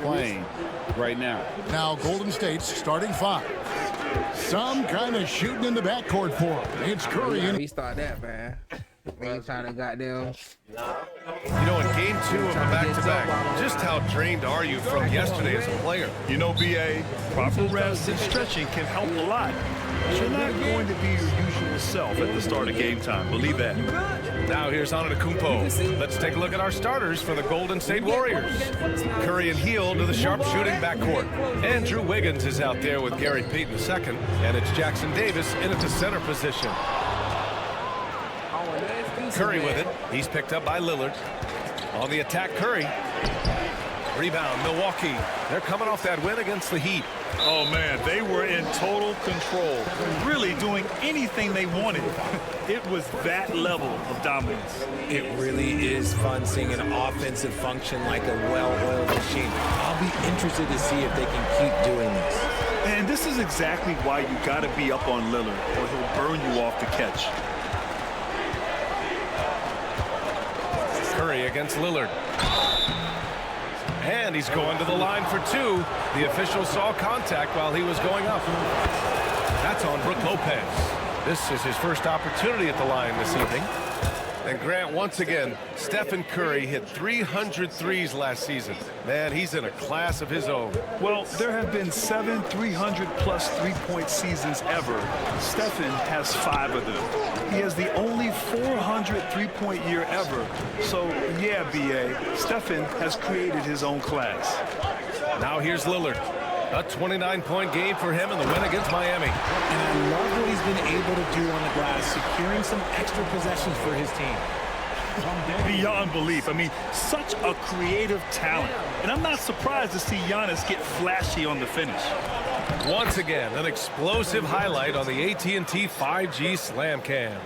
playing right now. Now Golden State's starting five. Some kind of shooting in the backcourt for him. It's Curry. Yeah, restart that, man. We ain't trying to goddamn. You know, in game 2 of a back-to-back, just how drained are you from yesterday as a player? You know, BA, proper rest and stretching can help a lot. But you're not going to be your usual self at the start of game time. Believe that. Now here's Antetokounmpo. Let's take a look at our starters for the Golden State Warriors. Curry and Hield to the sharpshooting backcourt. Andrew Wiggins is out there with Gary Payton II, and it's Jackson Davis in at the center position. Curry with it. He's picked up by Lillard. On the attack, Curry. Rebound, Milwaukee. They're coming off that win against the Heat. Oh, man, they were in total control, really doing anything they wanted. It was that level of dominance. It really is fun seeing an offensive function like a well-oiled machine. I'll be interested to see if they can keep doing this. And this is exactly why you got to be up on Lillard, or he'll burn you off the catch. Curry against Lillard. And he's going to the line for 2. The official saw contact while he was going up. That's on Brook Lopez. This is his first opportunity at the line this evening. And Grant, once again, Stephen Curry hit 300 threes last season. Man, he's in a class of his own. Well, there have been 7 300-plus three-point seasons ever. Stephen has 5 of them. He has the only 400 three-point year ever. So, yeah, B.A., Stephen has created his own class. Now here's Lillard. A 29-point game for him in the win against Miami. And I love what he's been able to do on the glass, securing some extra possessions for his team. Beyond belief. I mean, such a creative talent. And I'm not surprised to see Giannis get flashy on the finish. Once again, an explosive highlight on the AT&T 5G Slam Cam.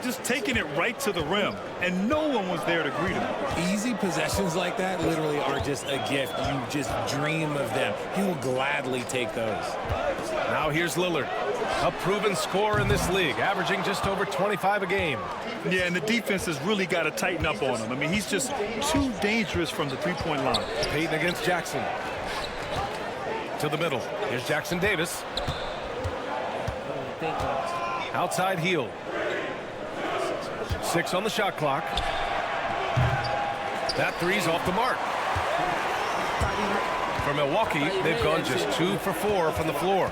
Just taking it right to the rim, and no one was there to greet him. Easy possessions like that literally are just a gift. You just dream of them. He will gladly take those. Now here's Lillard, a proven scorer in this league, averaging just over 25 a game. Yeah, and the defense has really got to tighten up on him. I mean, he's just too dangerous from the three-point line. Payton against Jackson. To the middle. Here's Jackson Davis. Outside Hield. 6 on the shot clock. That three's off the mark. For Milwaukee, they've gone just 2 for 4 from the floor.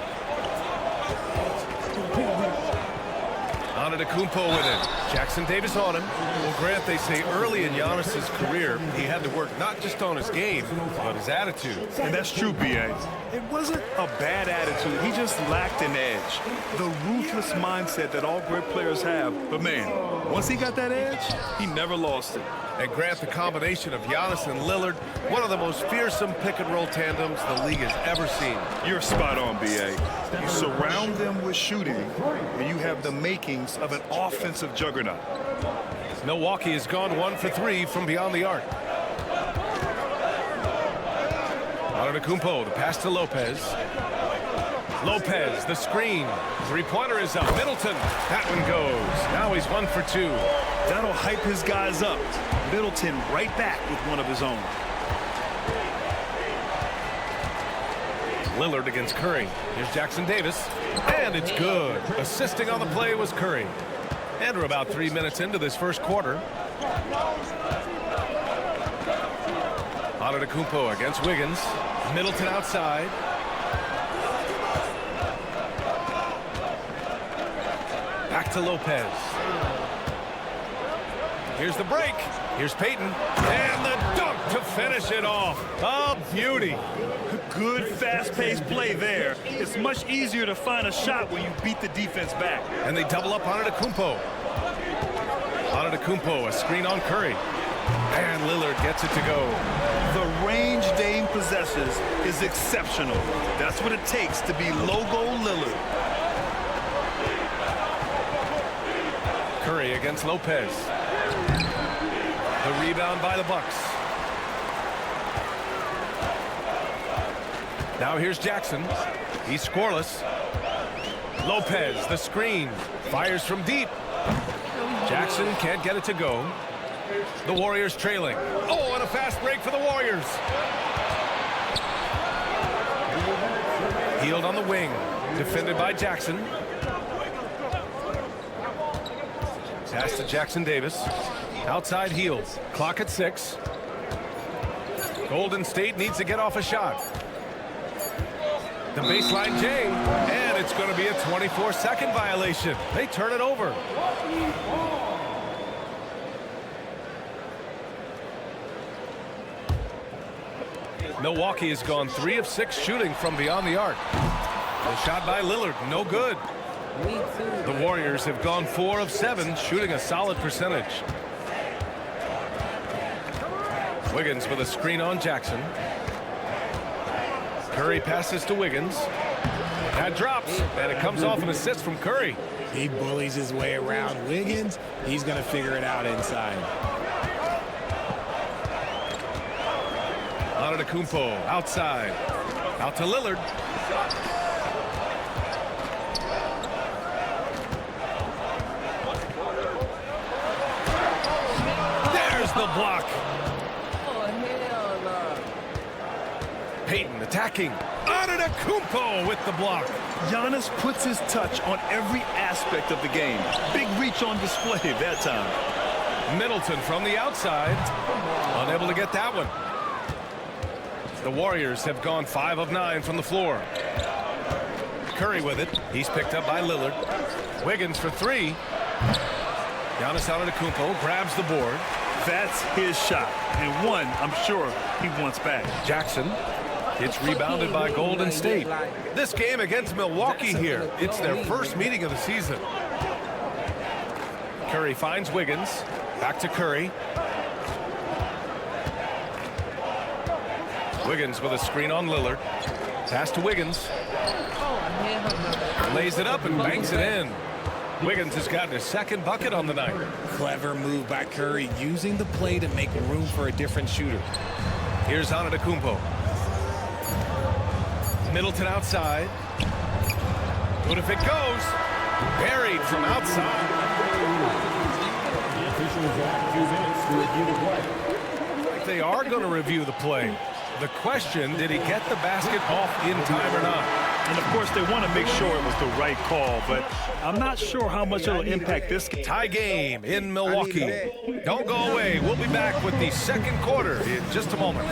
Antetokounmpo with it. Jackson Davis on him. Well, Grant, they say early in Giannis's career, he had to work not just on his game, but his attitude. And that's true, B.A. It wasn't a bad attitude. He just lacked an edge. The ruthless mindset that all great players have. But, man, once he got that edge, he never lost it. And Grant, the combination of Giannis and Lillard, one of the most fearsome pick-and-roll tandems the league has ever seen. You're spot on, B.A. You surround them with shooting, and you have the makings of an offensive juggernaut. Milwaukee has gone 1 for 3 from beyond the arc. Antetokounmpo, the pass to Lopez. Lopez, the screen. Three-pointer is up. Middleton, that one goes. Now he's 1 for 2. That'll hype his guys up. Middleton right back with one of his own. Lillard against Curry. Here's Jackson Davis. And it's good. Assisting on the play was Curry. And we're about 3 minutes into this first quarter. Antetokounmpo against Wiggins. Middleton outside. Back to Lopez. Here's the break. Here's Payton. And the dunk to finish it off. A beauty. Good fast-paced play there. It's much easier to find a shot when you beat the defense back. And they double up on Antetokounmpo. Antetokounmpo, a screen on Curry. And Lillard gets it to go. The range Dame possesses is exceptional. That's what it takes to be logo Lillard. Curry against Lopez. The rebound by the Bucks. Now here's Jackson. He's scoreless. Lopez, the screen. Fires from deep. Jackson can't get it to go. The Warriors trailing. Oh, and a fast break for the Warriors. Trailed on the wing. Defended by Jackson. Pass to Jackson Davis. Outside heel. Clock at 6. Golden State needs to get off a shot. The baseline J, and it's going to be a 24-second violation. They turn it over. Milwaukee has gone 3 of 6 shooting from beyond the arc. The shot by Lillard, no good. The Warriors have gone 4 of 7, shooting a solid percentage. Wiggins with a screen on Jackson. Curry passes to Wiggins. That drops, and it comes off an assist from Curry. He bullies his way around Wiggins. He's going to figure it out inside. Antetokounmpo outside. Out to Lillard. There's the block. Payton attacking. Antetokounmpo with the block. Giannis puts his touch on every aspect of the game. Big reach on display that time. Middleton from the outside. Unable to get that one. The Warriors have gone 5 of 9 from the floor. Curry with it. He's picked up by Lillard. Wiggins for 3. Giannis Antetokounmpo grabs the board. That's his shot. And one, I'm sure, he wants back. Jackson. It's rebounded by Golden State. This game against Milwaukee here. It's their first meeting of the season. Curry finds Wiggins. Back to Curry. Wiggins with a screen on Lillard. Pass to Wiggins. Lays it up and banks it in. Wiggins has gotten his second bucket on the night. Clever move by Curry, using the play to make room for a different shooter. Here's Antetokounmpo. Middleton outside. What if it goes? Buried from outside. The officials have 2 minutes to review the play. They are going to review the play. The question, did he get the basket off in time or not? And of course, they want to make sure it was the right call, but I'm not sure how much it'll impact this game. Tie game in Milwaukee. Don't go away. We'll be back with the second quarter in just a moment.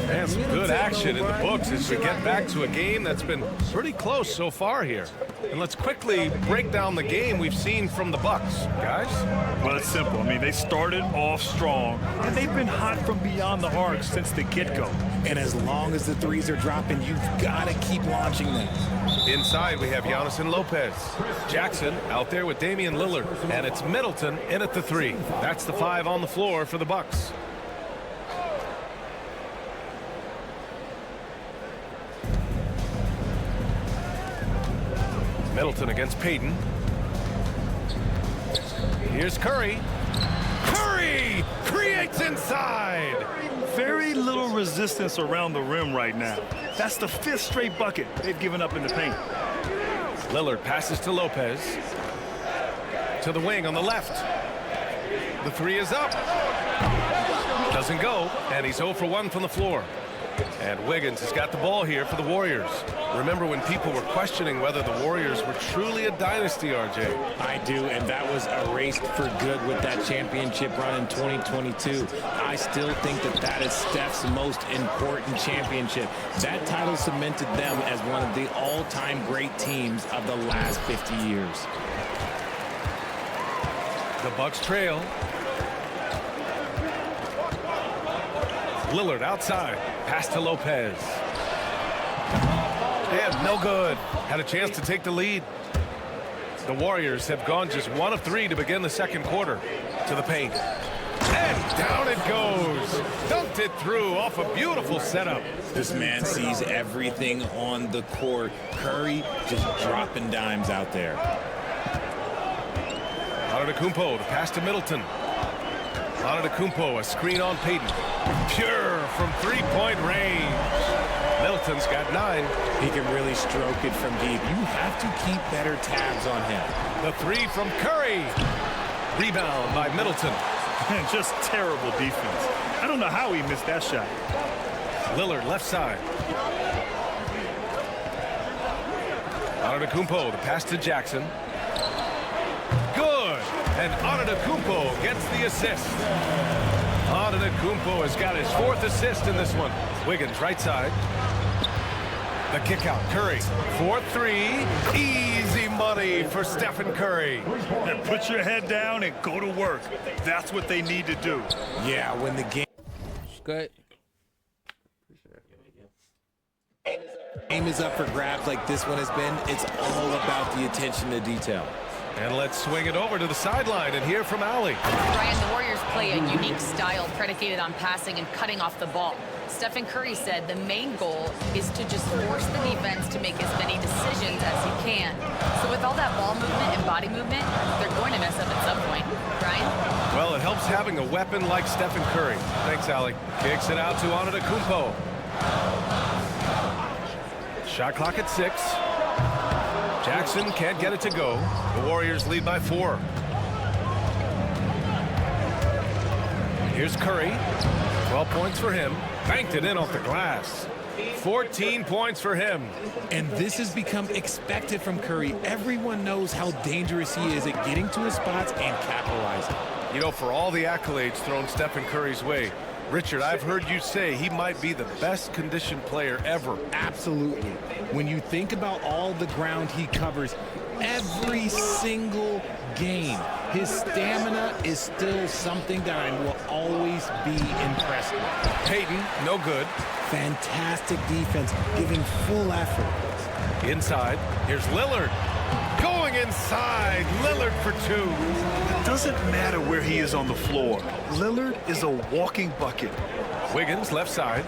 And some good action in the books as we get back to a game that's been pretty close so far here. And let's quickly break down the game we've seen from the Bucks, guys. Well, it's simple. I mean, they started off strong, and they've been hot from beyond the arc since the get-go. And as long as the threes are dropping, you've got to keep launching them. Inside, we have Giannis and Lopez. Jackson out there with Damian Lillard. And it's Middleton in at the 3. That's the 5 on the floor for the Bucks. Middleton against Payton. Here's Curry. Curry creates inside. Very little resistance around the rim right now. That's the 5th straight bucket they've given up in the paint. Lillard passes to Lopez. To the wing on the left. The 3 is up. Doesn't go, and he's 0 for 1 from the floor. And Wiggins has got the ball here for the Warriors. Remember when people were questioning whether the Warriors were truly a dynasty, RJ? I do, and that was erased for good with that championship run in 2022. I still think that that is Steph's most important championship. That title cemented them as one of the all-time great teams of the last 50 years. The Bucks trail. Lillard outside. Pass to Lopez. And no good. Had a chance to take the lead. The Warriors have gone just 1 of 3 to begin the second quarter. To the paint. And down it goes. Dunked it through off a beautiful setup. This man sees everything on the court. Curry just dropping dimes out there. Antetokounmpo, the pass to Middleton. Antetokounmpo, a screen on Payton. Pure from 3-point range. Middleton's got 9. He can really stroke it from deep. You have to keep better tabs on him. The 3 from Curry. Rebound by Middleton. And just terrible defense. I don't know how he missed that shot. Lillard left side. Antetokounmpo, the pass to Jackson. Good. And Antetokounmpo gets the assist. Antetokounmpo has got his 4th assist in this one. Wiggins, right side. The kick out. Curry. 4-3. Easy money for Stephen Curry. And put your head down and go to work. That's what they need to do. Yeah, when the game is up for grabs like this one has been, it's all about the attention to detail. And let's swing it over to the sideline and hear from Allie. Brian, the Warriors play a unique style predicated on passing and cutting off the ball. Stephen Curry said the main goal is to just force the defense to make as many decisions as he can. So with all that ball movement and body movement, they're going to mess up at some point. Brian? Well, it helps having a weapon like Stephen Curry. Thanks, Allie. Kicks it out to Antetokounmpo. Shot clock at 6. Jackson can't get it to go. The Warriors lead by 4. Here's Curry. 12 points for him. Banked it in off the glass. 14 points for him. And this has become expected from Curry. Everyone knows how dangerous he is at getting to his spots and capitalizing. You know, for all the accolades thrown Stephen Curry's way, Richard, I've heard you say he might be the best conditioned player ever. Absolutely. When you think about all the ground he covers every single game, his stamina is still something that I will always be impressed with. Payton, no good. Fantastic defense, giving full effort. Inside, here's Lillard. Going inside, Lillard for 2. It doesn't matter where he is on the floor. Lillard is a walking bucket. Wiggins, left side.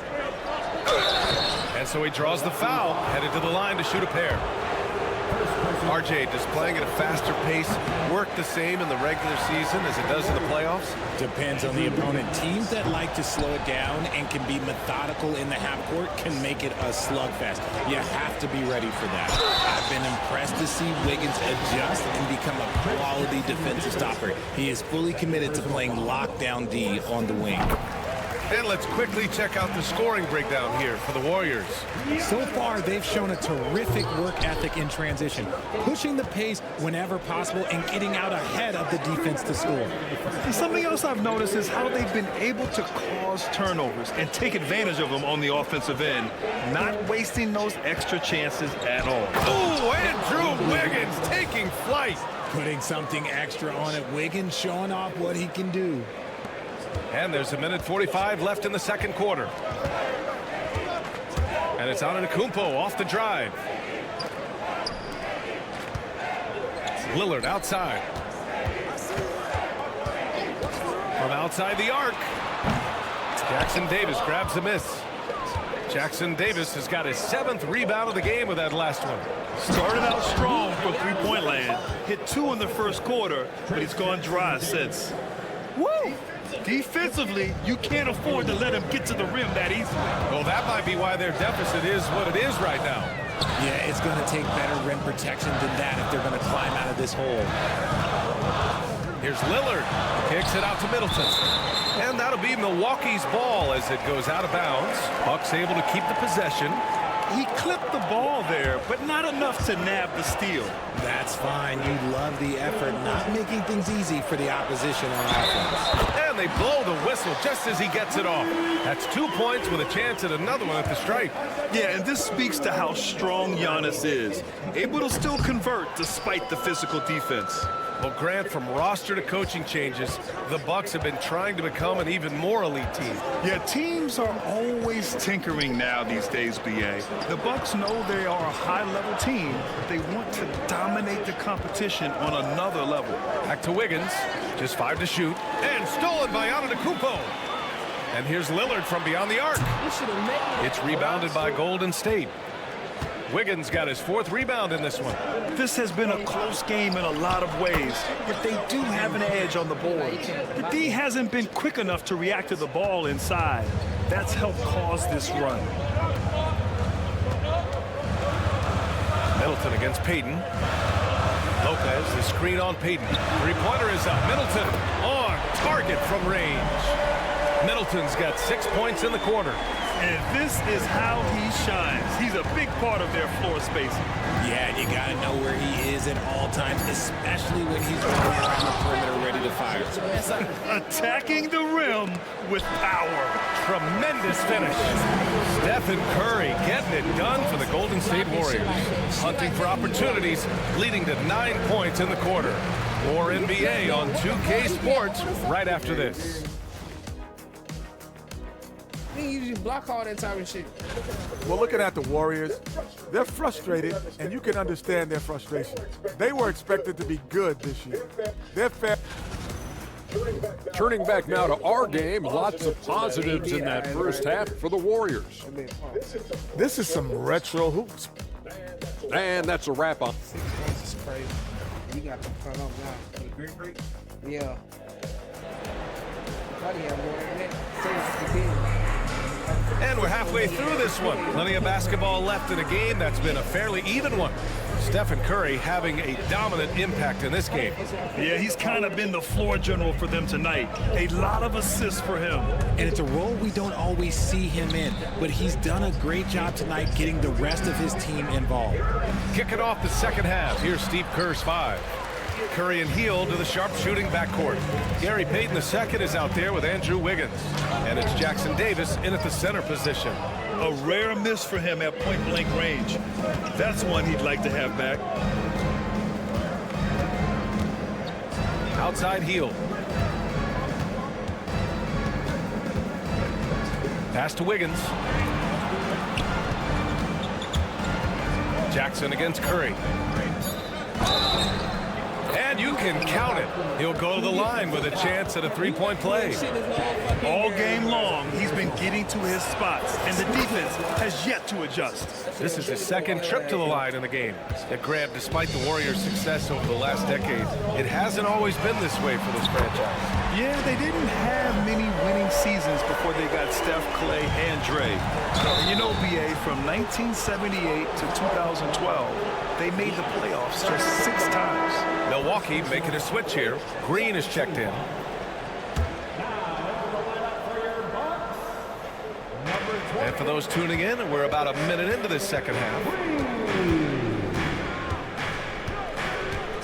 And so he draws the foul, headed to the line to shoot a pair. RJ displaying at a faster pace, work the same in the regular season as it does in the playoffs? Depends on the opponent. Teams that like to slow it down and can be methodical in the half court can make it a slugfest. You have to be ready for that. I've been impressed to see Wiggins adjust and become a quality defensive stopper. He is fully committed to playing lockdown D on the wing. And let's quickly check out the scoring breakdown here for the Warriors. So far, they've shown a terrific work ethic in transition, pushing the pace whenever possible and getting out ahead of the defense to score. And something else I've noticed is how they've been able to cause turnovers and take advantage of them on the offensive end, not wasting those extra chances at all. Oh, Andrew Wiggins taking flight. Putting something extra on it. Wiggins showing off what he can do. And there's 1:45 left in the second quarter. And it's Antetokounmpo off the drive. Lillard outside. From outside the arc. Jackson Davis grabs the miss. Jackson Davis has got his 7th rebound of the game with that last one. Started out strong from three-point land. Hit 2 in the first quarter, but he's gone dry since. Woo! Defensively, you can't afford to let him get to the rim that easily. Well, that might be why their deficit is what it is right now. Yeah, it's going to take better rim protection than that if they're going to climb out of this hole. Here's Lillard. Kicks it out to Middleton. And that'll be Milwaukee's ball as it goes out of bounds. Bucks able to keep the possession. He clipped the ball there, but not enough to nab the steal. That's fine. You love the effort, not making things easy for the opposition on offense. And they blow the whistle just as he gets it off. That's 2 points with a chance at another one at the stripe. Yeah, and this speaks to how strong Giannis is. Able to still convert despite the physical defense. Well, Grant, from roster to coaching changes, the Bucks have been trying to become an even more elite team. Yeah, teams are always tinkering now these days, BA. The Bucks know they are a high-level team. They want to dominate the competition on another level. Back to Wiggins, just 5 to shoot, and stolen by Antetokounmpo. And here's Lillard from beyond the arc. It's rebounded by Golden State. Wiggins got his 4th rebound in this one. This has been a close game in a lot of ways, but they do have an edge on the board. The D hasn't been quick enough to react to the ball inside. That's helped cause this run. Middleton against Payton. Lopez, the screen on Payton. Three-pointer is up. Middleton on target from range. Middleton's got 6 points in the quarter. And this is how he shines. He's a big part of their floor spacing. Yeah, you got to know where he is at all times, especially when he's running around the perimeter ready to fire. Attacking the rim with power. Tremendous finish. Stephen Curry getting it done for the Golden State Warriors. Hunting for opportunities, leading to 9 points in the quarter. More NBA on 2K Sports right after this. You usually block all that type of shit. Well, looking at the Warriors, they're frustrated, and you can understand their frustration. They were expected to be good this year. They're fair. Turning back now to our game, lots of positives in that first half for the Warriors. This is some retro hoops. And that's a wrap up. 6 points is crazy. You got to cut off now. Yeah. Probably have more than that. 6 And we're halfway through this one. Plenty of basketball left in a game that's been a fairly even one. Stephen Curry having a dominant impact in this game. Yeah, he's kind of been the floor general for them tonight. A lot of assists for him. And it's a role we don't always see him in, but he's done a great job tonight getting the rest of his team involved. Kicking off the second half, here's Steve Kerr's 5. Curry and Hield to the sharpshooting backcourt. Gary Payton II is out there with Andrew Wiggins. And it's Jackson Davis in at the center position. A rare miss for him at point-blank range. That's one he'd like to have back. Outside Hield. Pass to Wiggins. Jackson against Curry. And you can count it. He'll go to the line with a chance at a three-point play. All game long, he's been getting to his spots, and the defense has yet to adjust. This is his second trip to the line in the game. And Grant, despite the Warriors' success over the last decade, it hasn't always been this way for this franchise. Yeah, they didn't have many winning seasons before they got Steph, Clay, and Dre. And you know, BA, from 1978 to 2012, they made the playoffs just 6 times. Milwaukee making a switch here. Green is checked in. And for those tuning in, we're about a minute into this second half.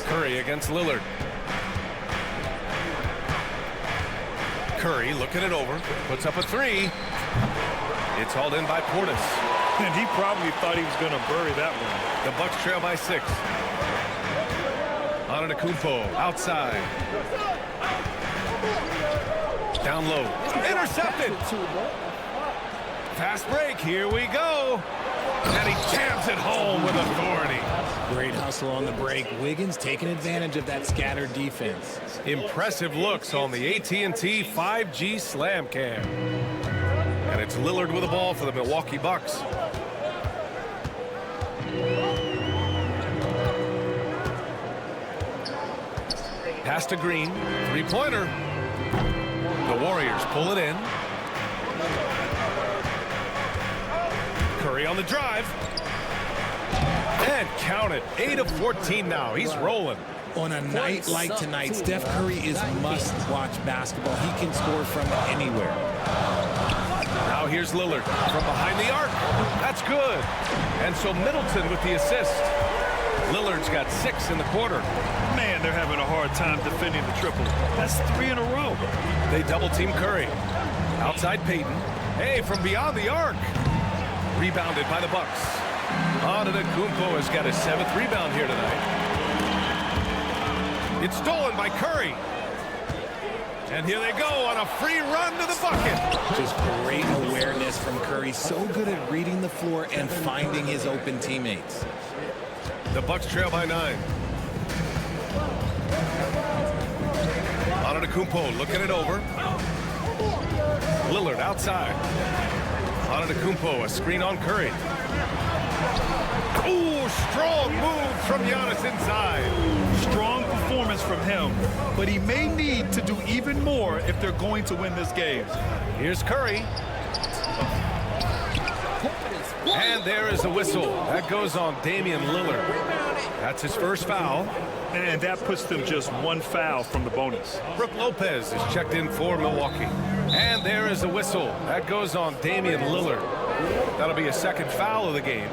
Curry against Lillard. Curry looking it over, puts up a 3. It's hauled in by Portis. And he probably thought he was going to bury that one. The Bucks trail by 6. Antetokounmpo outside. Down low. Intercepted. Fast break. Here we go. And he jams it home with authority. Great hustle on the break. Wiggins taking advantage of that scattered defense. Impressive looks on the AT&T 5G Slam Cam. And it's Lillard with the ball for the Milwaukee Bucks. Pass to Green. 3-pointer. The Warriors pull it in. Curry on the drive. And count it. 8 of 14 now. He's rolling. On a night like tonight, Steph Curry is must-watch basketball. He can score from anywhere. Now here's Lillard from behind the arc. That's good. And so Middleton with the assist. Lillard's got 6 in the quarter. Man, they're having a hard time defending the triple. That's 3 in a row. They double-team Curry. Outside Payton. Hey, from beyond the arc. Rebounded by the Bucks. Antetokounmpo has got his 7th rebound here tonight. It's stolen by Curry. And here they go on a free run to the bucket. Just great awareness from Curry. So good at reading the floor and finding his open teammates. The Bucks trail by 9. Antetokounmpo looking it over. Lillard outside. Antetokounmpo, a screen on Curry. Ooh, strong move from Giannis inside. Strong performance from him, but he may need to do even more if they're going to win this game. Here's Curry. And there is the whistle. That goes on Damian Lillard. That's his first foul. And that puts them just 1 foul from the bonus. Brook Lopez is checked in for Milwaukee. And there is a whistle. That goes on Damian Lillard. That'll be a second foul of the game.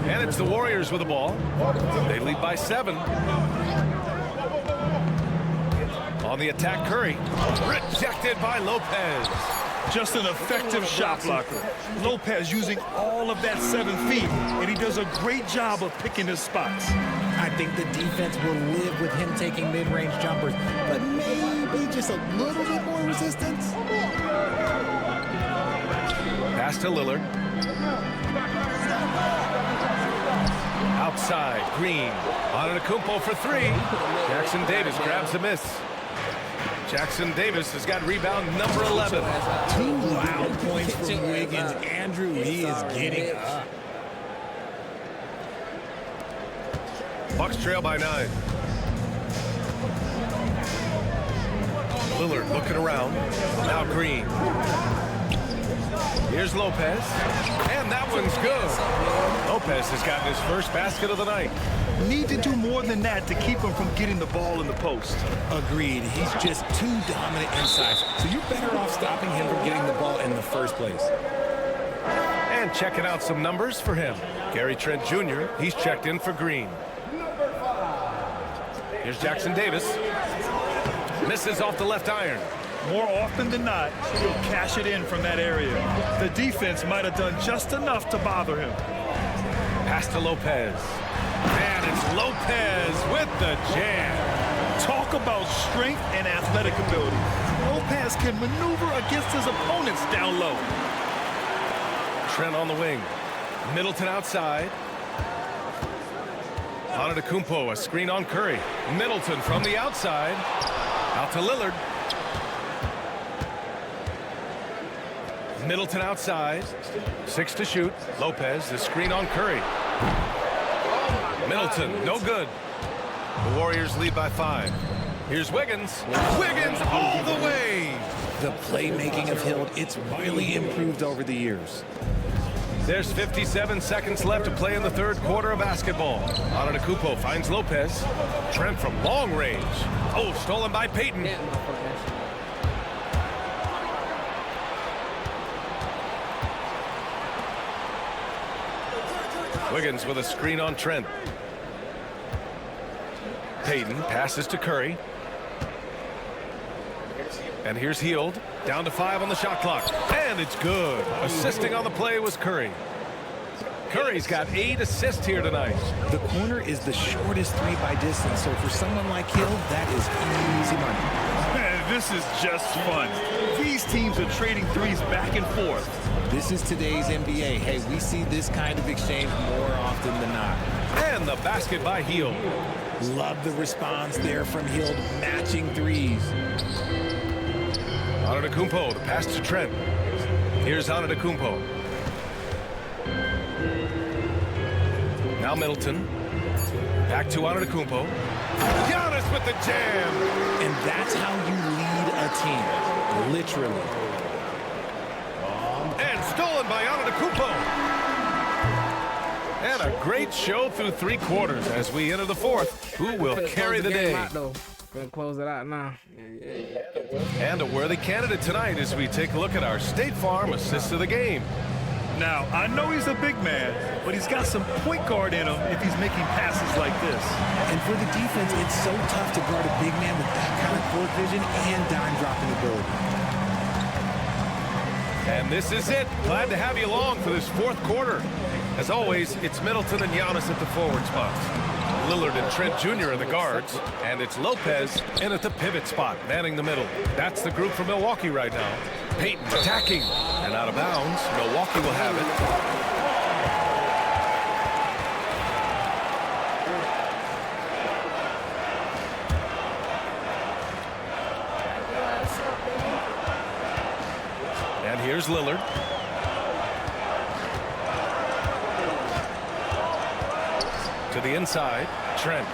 And it's the Warriors with the ball. They lead by 7. On the attack, Curry. Rejected by Lopez. Just an effective shot blocker. Lopez using all of that 7 feet, and he does a great job of picking his spots. I think the defense will live with him taking mid-range jumpers, but maybe just a little bit more resistance. Pass to Lillard. Outside, Green. Antetokounmpo for 3. Jackson Davis grabs a miss. Jackson Davis has got rebound number 11. 2 loud points from Wiggins. Andrew, he is getting up. Bucks trail by 9. Lillard looking around. Now Green. Here's Lopez. And that one's good. Lopez has gotten his first basket of the night. Need to do more than that to keep him from getting the ball in the post. Agreed. He's just too dominant inside. So you're better off stopping him from getting the ball in the first place. And checking out some numbers for him. Gary Trent Jr., he's checked in for Green. Here's Jackson Davis. Misses off the left iron. More often than not, he'll cash it in from that area. The defense might have done just enough to bother him. Pass to Lopez. And it's Lopez with the jam. Talk about strength and athletic ability. Lopez can maneuver against his opponents down low. Trent on the wing. Middleton outside. Antetokounmpo, a screen on Curry. Middleton from the outside. Out to Lillard. Middleton outside. 6 to shoot. Lopez, the screen on Curry. Middleton, no good. The Warriors lead by 5. Here's Wiggins. Wiggins all the way. The playmaking of Hill, it's really improved over the years. There's 57 seconds left to play in the third quarter of basketball. Antetokounmpo finds Lopez. Trent from long range. Oh, stolen by Payton. Wiggins with a screen on Trent. Payton passes to Curry. And here's Hield. Down to 5 on the shot clock. And it's good. Assisting on the play was Curry. Curry's got 8 assists here tonight. The corner is the shortest 3 by distance, so for someone like Hill, that is easy money. Man, this is just fun. These teams are trading threes back and forth. This is today's NBA. Hey, we see this kind of exchange more often than not. And the basket by Hield. Love the response there from Hill, matching threes. Antetokounmpo, the pass to Trent. Here's Antetokounmpo. Now Middleton. Back to Antetokounmpo. Giannis with the jam. And that's how you lead a team, literally. And stolen by Antetokounmpo. And a great show through 3 quarters as we enter the 4th. Who will carry the day? Gonna close it out now. And a worthy candidate tonight as we take a look at our State Farm assist of the game. Now, I know he's a big man, but he's got some point guard in him if he's making passes like this. And for the defense, it's so tough to guard a big man with that kind of court vision and dime dropping ability. And this is it. Glad to have you along for this 4th quarter. As always, it's Middleton and Giannis at the forward spots. Lillard and Trent Jr. in the guards. And it's Lopez in at the pivot spot, manning the middle. That's the group for Milwaukee right now. Payton attacking. And out of bounds. Milwaukee will have it. And here's Lillard. To the inside, Trent.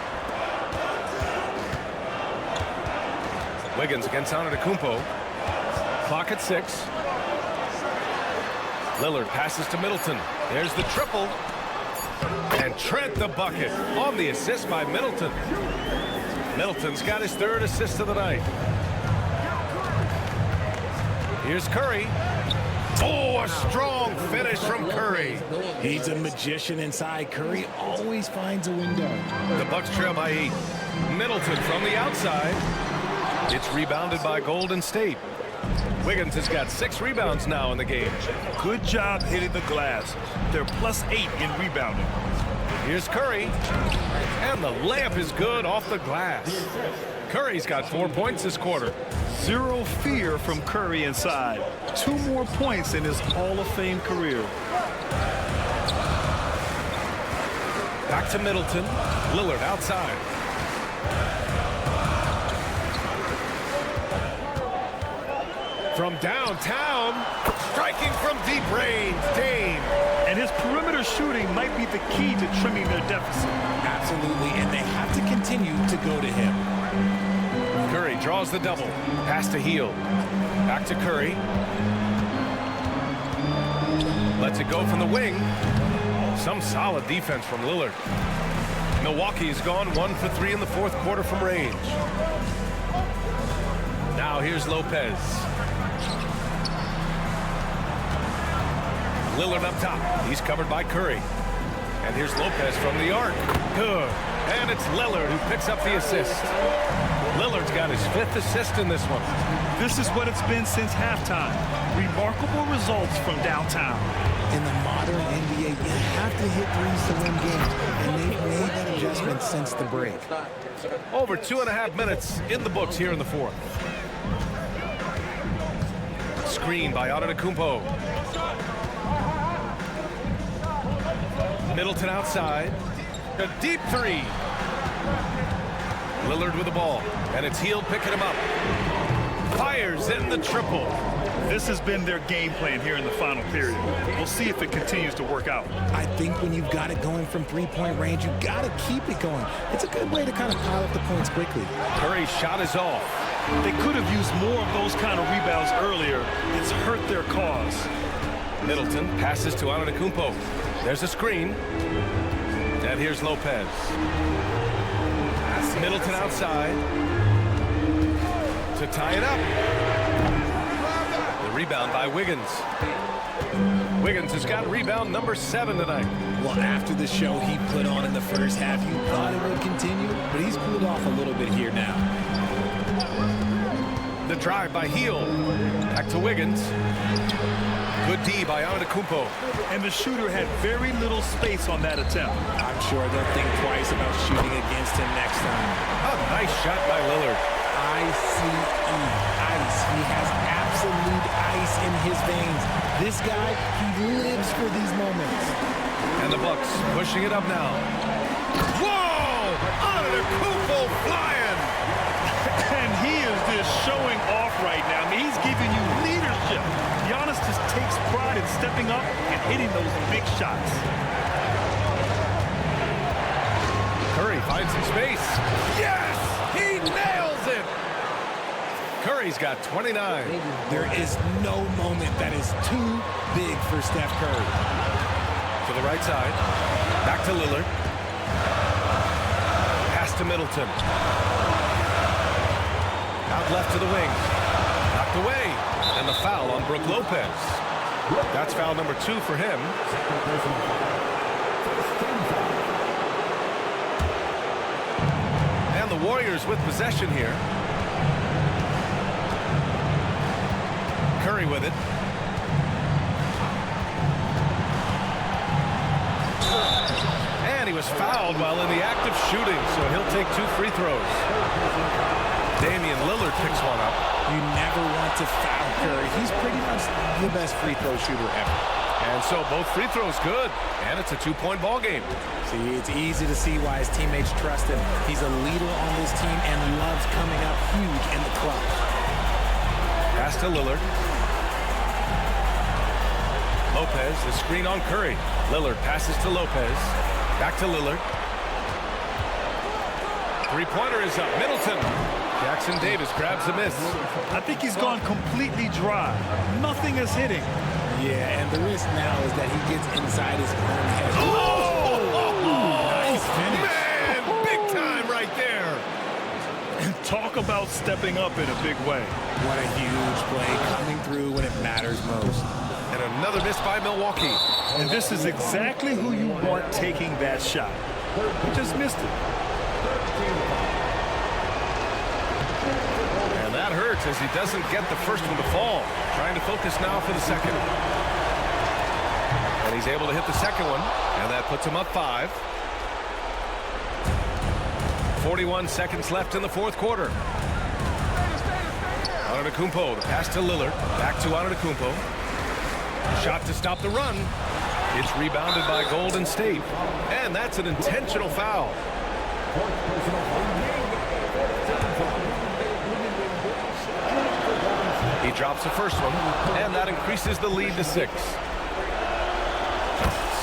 Wiggins against Antetokounmpo. Clock at 6. Lillard passes to Middleton. There's the triple. And Trent the bucket on the assist by Middleton. Middleton's got his 3rd assist of the night. Here's Curry. Oh, a strong finish from Curry. He's a magician inside. Curry always finds a window. The Bucks trail by 8. Middleton from the outside. It's rebounded by Golden State. Wiggins has got 6 rebounds now in the game. Good job hitting the glass. They're +8 in rebounding. Here's Curry. And the layup is good off the glass. Curry's got 4 points this quarter. Zero fear from Curry inside. 2 more points in his Hall of Fame career. Back to Middleton. Lillard outside. From downtown, striking from deep range, Dame. And his perimeter shooting might be the key to trimming their deficit. Absolutely, and they have to continue to go to him. Curry draws the double. Pass to Hield. Back to Curry. Lets it go from the wing. Some solid defense from Lillard. Milwaukee has gone 1 for 3 in the 4th quarter from range. Now here's Lopez. Lillard up top. He's covered by Curry. And here's Lopez from the arc. Good. And it's Lillard who picks up the assist. Lillard's got his 5th assist in this one. This is what it's been since halftime. Remarkable results from downtown. In the modern NBA, you have to hit threes to win games, and they've made that adjustment since the break. Over 2.5 minutes in the books here in the 4th. Screen by Antetokounmpo. Middleton outside. A deep 3. Lillard with the ball, and it's Hield picking him up. Fires in the triple. This has been their game plan here in the final period. We'll see if it continues to work out. I think when you've got it going from 3-point range, you've got to keep it going. It's a good way to kind of pile up the points quickly. Curry's shot is off. They could have used more of those kind of rebounds earlier. It's hurt their cause. Middleton passes to Antetokounmpo. There's a screen. And here's Lopez. Middleton outside to tie it up. The rebound by Wiggins. Wiggins has got rebound number 7 tonight. Well, after the show he put on in the first half, you thought it would continue, but he's cooled off a little bit here now. The drive by Hield. Back to Wiggins. Good D by Antetokounmpo. And the shooter had very little space on that attempt. I'm sure they'll think twice about shooting against him next time. A nice shot by Lillard. ICE. Ice. He has absolute ice in his veins. This guy, he lives for these moments. And the Bucks pushing it up now. Whoa! Antetokounmpo flying! And he is just showing off right now. I mean, he's giving you leadership. Giannis just takes pride in stepping up and hitting those big shots. Curry finds some space. Yes! He nails it! Curry's got 29. There is no moment that is too big for Steph Curry. To the right side. Back to Lillard. Pass to Middleton. Out left to the wing. Knocked away. And the foul on Brook Lopez. That's foul number 2 for him. And the Warriors with possession here. Curry with it. And he was fouled while in the act of shooting, so he'll take 2 free throws. Damian Lillard picks one up. You never want to foul Curry. He's pretty much the best free throw shooter ever. And so both free throws good, and it's a 2-point ball game. See, it's easy to see why his teammates trust him. He's a leader on this team and loves coming up huge in the clutch. Pass to Lillard. Lopez, the screen on Curry. Lillard passes to Lopez. Back to Lillard. Three-pointer is up. Middleton. Jackson Davis grabs a miss. I think he's gone completely dry. Nothing is hitting. Yeah, and the risk now is that he gets inside his own head. Oh! Nice finish. Man, big time right there. Talk about stepping up in a big way. What a huge play, coming through when it matters most. And another miss by Milwaukee. And this is exactly who you want taking that shot. He just missed it. And that hurts as he doesn't get the first one to fall. Trying to focus now for the second. And he's able to hit the second one. And that puts him up 5. 41 seconds left in the fourth quarter. Antetokounmpo, the pass to Lillard. Back to Antetokounmpo. Shot to stop the run. It's rebounded by Golden State. And that's an intentional foul. He drops the first one, and that increases the lead to 6.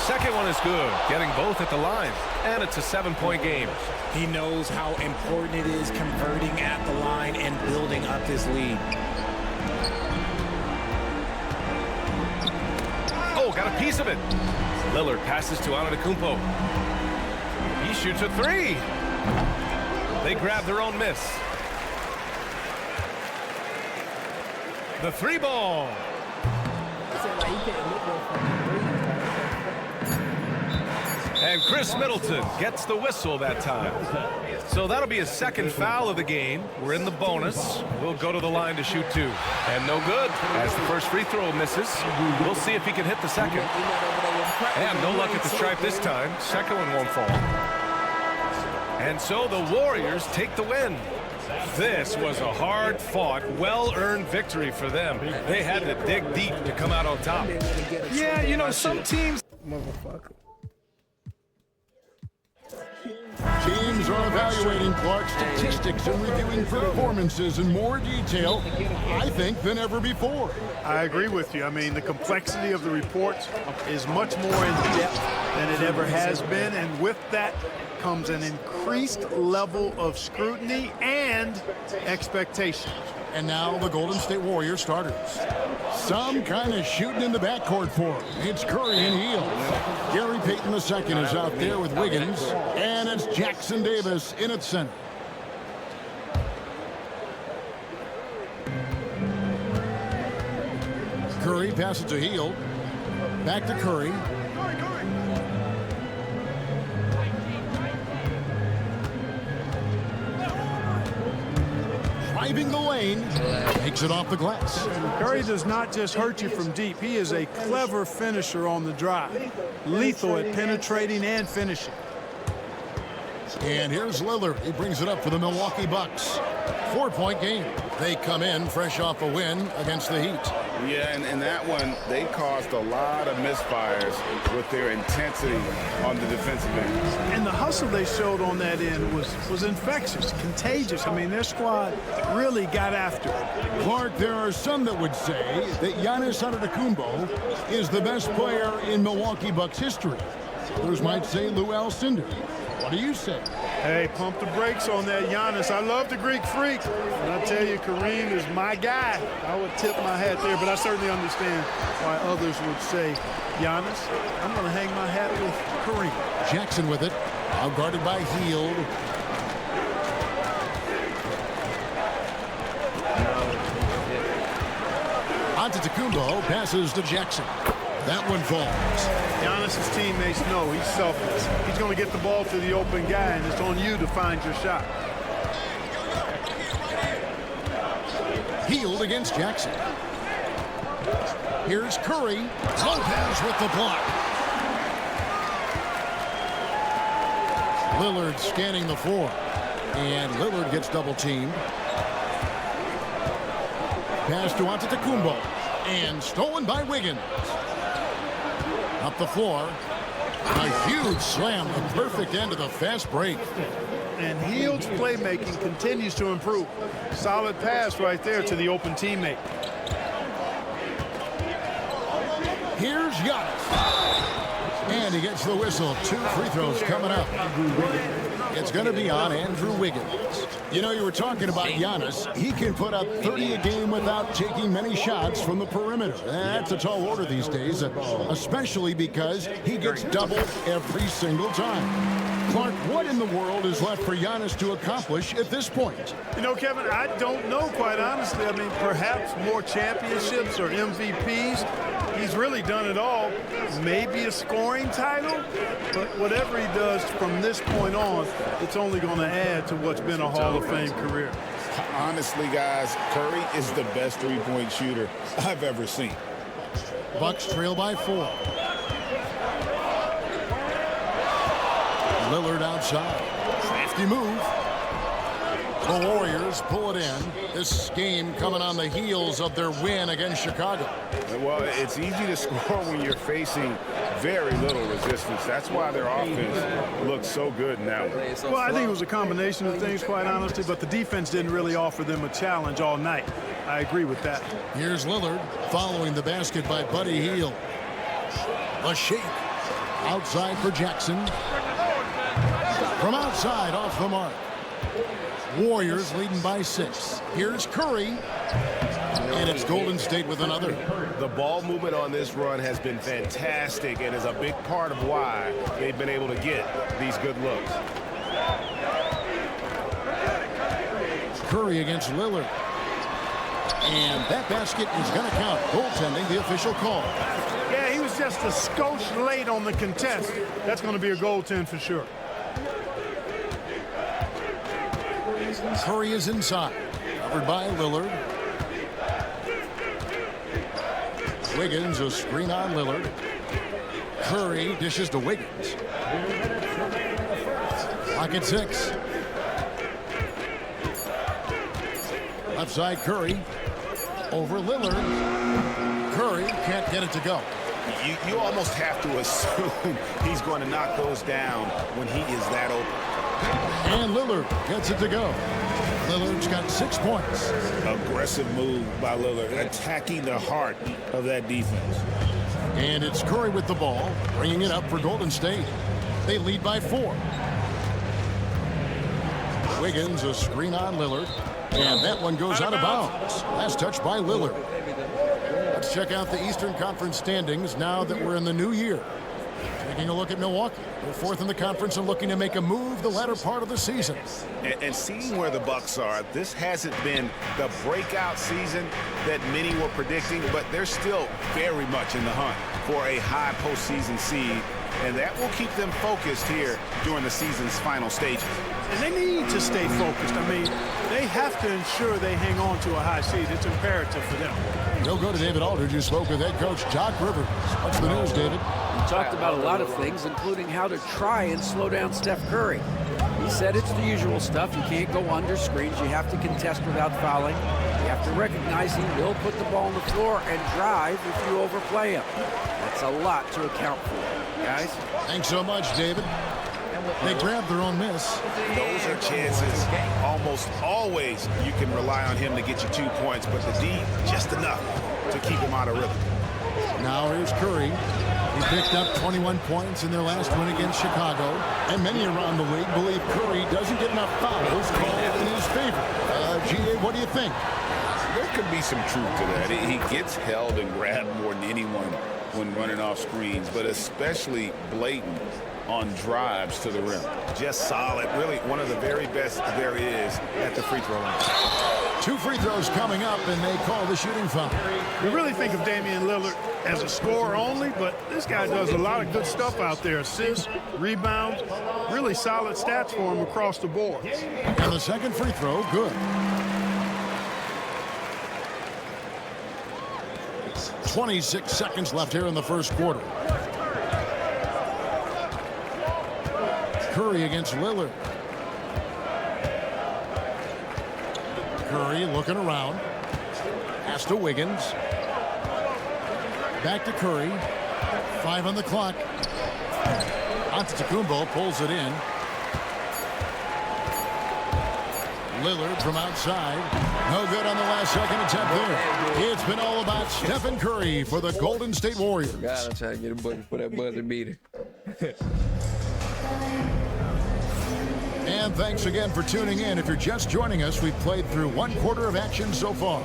Second one is good, getting both at the line, and it's a 7-point game. He knows how important it is converting at the line and building up this lead. Oh, got a piece of it. Lillard passes to Antetokounmpo. He shoots a 3. They grab their own miss. The 3 ball. And Chris Middleton gets the whistle that time. So that'll be his second foul of the game. We're in the bonus. We'll go to the line to shoot 2. And no good, as the first free throw misses. We'll see if he can hit the second. And no luck at the stripe this time. Second one won't fall. And so the Warriors take the win. This was a hard-fought, well-earned victory for them. They had to dig deep to come out on top. Yeah, you know, some teams... Motherfucker. Teams are evaluating Clark's statistics and reviewing performances in more detail, I think, than ever before. I agree with you. I mean, the complexity of the reports is much more in depth than it ever has been, and with that comes an increased level of scrutiny and expectation. And now the Golden State Warriors starters. Some kind of shooting in the backcourt for him. It's Curry and Hield. Gary Payton II is out there with Wiggins. And it's Jackson Davis in at center. Curry passes to Hield. Back to Curry. Driving the lane, takes it off the glass. Curry does not just hurt you from deep. He is a clever finisher on the drive. Lethal at penetrating and finishing. And here's Lillard. He brings it up for the Milwaukee Bucks. 4-point game. They come in fresh off a win against the Heat. Yeah, and that one, they caused a lot of misfires with their intensity on the defensive end. And the hustle they showed on that end was infectious, contagious. I mean, their squad really got after it. Clark, there are some that would say that Giannis Antetokounmpo is the best player in Milwaukee Bucks history. Others might say Lou Alcindor. What do you say? Hey, pump the brakes on that Giannis. I love the Greek freak. And I tell you, Kareem is my guy. I would tip my hat there, but I certainly understand why others would say, Giannis, I'm going to hang my hat with Kareem. Jackson with it, out guarded by Hield. Antetokounmpo passes to Jackson. That one falls. Giannis' teammates know he's selfless. He's going to get the ball to the open guy, and it's on you to find your shot. Hield against Jackson. Here's Curry. Lopez with the block. Lillard scanning the floor. And Lillard gets double teamed. Pass to Antetokounmpo. And stolen by Wiggins. Up the floor. A huge slam. The perfect end of the fast break. And Hield's playmaking continues to improve. Solid pass right there to the open teammate. Here's Giannis. And he gets the whistle. 2 free throws coming up. It's going to be on Andrew Wiggins. You know, you were talking about Giannis. He can put up 30 a game without taking many shots from the perimeter. That's a tall order these days, especially because he gets doubled every single time. Clark, what in the world is left for Giannis to accomplish at this point? You know, Kevin, I don't know, quite honestly. I mean, perhaps more championships or MVPs. He's really done it all. Maybe a scoring title, but whatever he does from this point on, it's only going to add to what's been a Hall of Fame career. Honestly, guys, Curry is the best three-point shooter I've ever seen. Bucks trail by 4. Lillard outside. Crafty move. The Warriors pull it in. This game coming on the heels of their win against Chicago. Well, it's easy to score when you're facing very little resistance. That's why their offense looks so good now. Well, I think it was a combination of things, quite honestly, but the defense didn't really offer them a challenge all night. I agree with that. Here's Lillard following the basket by Buddy Hield. A shake. Outside for Jackson. From outside, off the mark. Warriors leading by 6. Here's Curry. And it's Golden State with another. The ball movement on this run has been fantastic and is a big part of why they've been able to get these good looks. Curry against Lillard. And that basket is going to count. Goaltending, the official call. Yeah, he was just a skosh late on the contest. That's going to be a goaltend for sure. Curry is inside. Covered by Lillard. Wiggins, a screen on Lillard. Curry dishes to Wiggins. Clock at 6. Left side, Curry. Over Lillard. Curry can't get it to go. You almost have to assume he's going to knock those down when he is that open. And Lillard gets it to go. Lillard's got 6 points. Aggressive move by Lillard, attacking the heart of that defense. And it's Curry with the ball, bringing it up for Golden State. They lead by 4. Wiggins, a screen on Lillard. And that one goes out of bounds. Last touch by Lillard. Let's check out the Eastern Conference standings now that we're in the new year. Taking a look at Milwaukee. They're 4th in the conference and looking to make a move the latter part of the season. And seeing where the Bucks are, this hasn't been the breakout season that many were predicting, but they're still very much in the hunt for a high postseason seed, and that will keep them focused here during the season's final stages. And they need to stay focused. I mean, they have to ensure they hang on to a high seed. It's imperative for them. We'll go to David Aldridge, who spoke with head coach Doc Rivers. What's the news, David? He talked about a lot of things, including how to try and slow down Steph Curry. He said it's the usual stuff. You can't go under screens. You have to contest without fouling. You have to recognize he will put the ball on the floor and drive if you overplay him. That's a lot to account for, guys. Thanks so much, David. They grabbed their own miss. Those are chances. Almost always you can rely on him to get you 2 points, but the D, just enough to keep him out of rhythm. Now here's Curry. He picked up 21 points in their last win against Chicago, and many around the league believe Curry doesn't get enough fouls called in his favor. G.A., what do you think? There could be some truth to that. He gets held and grabbed more than anyone when running off screens, but especially blatant on drives to the rim. Just solid. Really one of the very best there is at the free throw line. 2 free throws coming up, and they call the shooting foul. We really think of Damian Lillard as a scorer only, but this guy does a lot of good stuff out there. Assists, rebounds, really solid stats for him across the board. And the second free throw, good. 26 seconds left here in the first quarter. Curry against Lillard. Curry looking around. Pass to Wiggins. Back to Curry. 5 on the clock. Antetokounmpo pulls it in. Lillard from outside. No good on the last second attempt there. It's been all about Stephen Curry for the Golden State Warriors. God, I'm trying to get a button for that buzzer beater. And thanks again for tuning in. If you're just joining us, we've played through 1 quarter of action so far.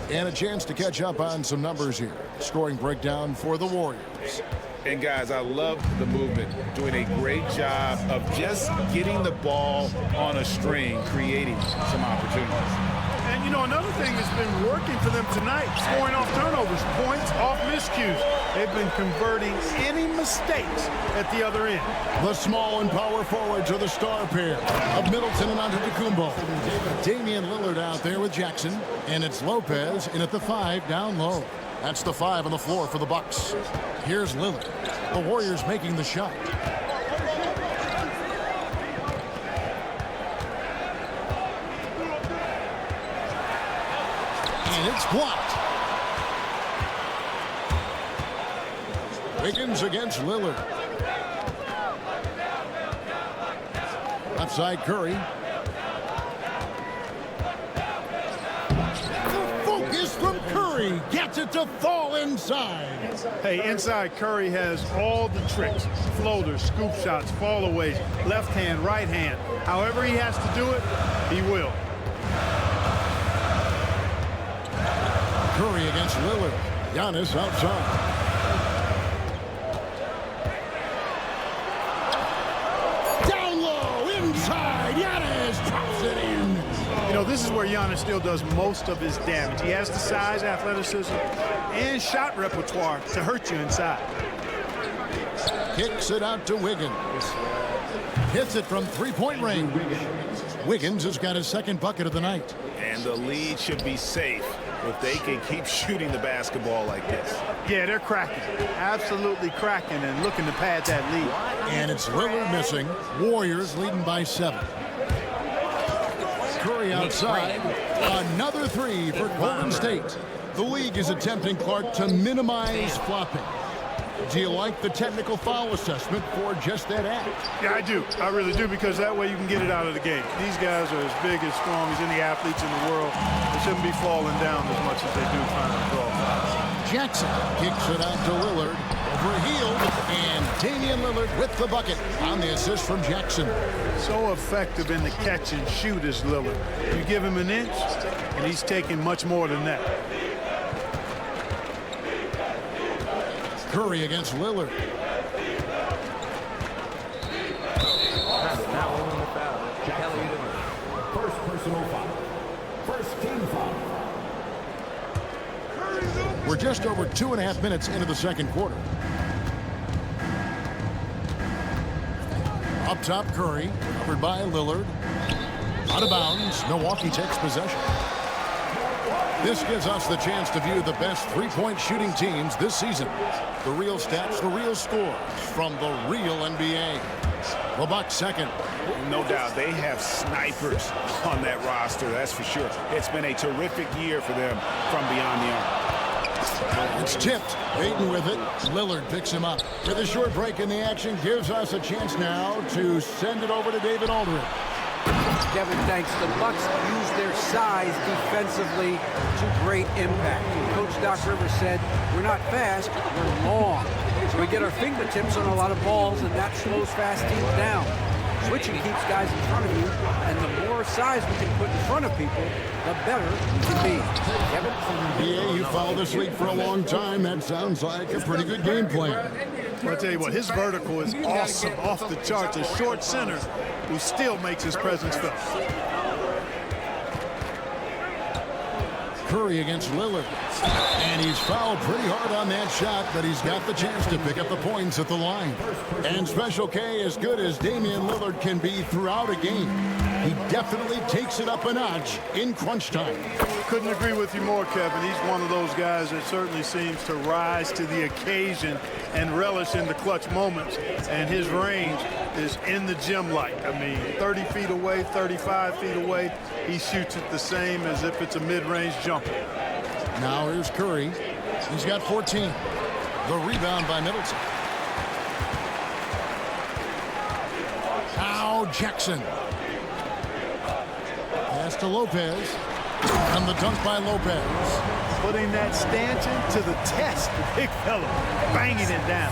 And a chance to catch up on some numbers here. Scoring breakdown for the Warriors. And guys, I love the movement, doing a great job of just getting the ball on a string, creating some opportunities. And, you know, another thing that's been working for them tonight, scoring off turnovers, points off miscues. They've been converting any mistakes at the other end. The small and power forwards are the star pair of Middleton and Antetokounmpo. Damian Lillard out there with Jackson, and it's Lopez in at the 5 down low. That's the 5 on the floor for the Bucks. Here's Lillard. The Warriors making the shot. And it's blocked. Wiggins against Lillard. Left side Curry. Focus from Curry. Gets it to fall inside. Hey, inside Curry has all the tricks. Floaters, scoop shots, fallaways, left hand, right hand. However he has to do it, he will. Curry against Lillard. Giannis outside. Down low, inside. Giannis drops it in. You know, this is where Giannis still does most of his damage. He has the size, athleticism, and shot repertoire to hurt you inside. Kicks it out to Wiggins. Hits it from three-point range. Wiggins has got his second bucket of the night. And the lead should be safe if they can keep shooting the basketball like this. Yeah, they're cracking. Absolutely cracking and looking to pad that lead. And it's Lillard missing. Warriors leading by 7. Curry outside. Another 3 for Golden State. The league is attempting, Clark, to minimize flopping. Do you like the technical foul assessment for just that act? Yeah, I do. I really do, because that way you can get it out of the game. These guys are as big, as strong as any athletes in the world. They shouldn't be falling down as much as they do trying to draw fouls. Jackson kicks it out to Lillard. Overhealed, and Damian Lillard with the bucket on the assist from Jackson. So effective in the catch and shoot is Lillard. You give him an inch, and he's taking much more than that. Curry against Lillard. First personal foul. First team foul. We're just over 2.5 minutes into the second quarter. Up top, Curry, covered by Lillard. Out of bounds, Milwaukee takes possession. This gives us the chance to view the best three-point shooting teams this season. The real stats, the real scores from the real NBA. The Bucks second. No doubt they have snipers on that roster, that's for sure. It's been a terrific year for them from beyond the arc. It's tipped. Ayton with it. Lillard picks him up. With a short break in the action, gives us a chance now to send it over to David Aldridge. Kevin, thanks. The Bucks use their size defensively to great impact. Coach Doc Rivers said, we're not fast, we're long. So we get our fingertips on a lot of balls, and that slows fast teams down. Switching keeps guys in front of you, and the more size we can put in front of people, the better we can be. Kevin? Yeah, you followed this league for a long time. That sounds like a pretty good game plan. I'll tell you what, his vertical is awesome, off the charts. A short center who still makes his presence felt. Curry against Lillard. And he's fouled pretty hard on that shot, but he's got the chance to pick up the points at the line. And Special K, as good as Damian Lillard can be throughout a game, he definitely takes it up a notch in crunch time. Couldn't agree with you more, Kevin. He's one of those guys that certainly seems to rise to the occasion and relish in the clutch moments. And his range is in the gym like. I mean, 30 feet away, 35 feet away, he shoots it the same as if it's a mid-range jumper. Now here's Curry. He's got 14. The rebound by Middleton. Now Jackson. Pass to Lopez. And the dunk by Lopez. Putting that stanchion to the test, the big fella, banging it down.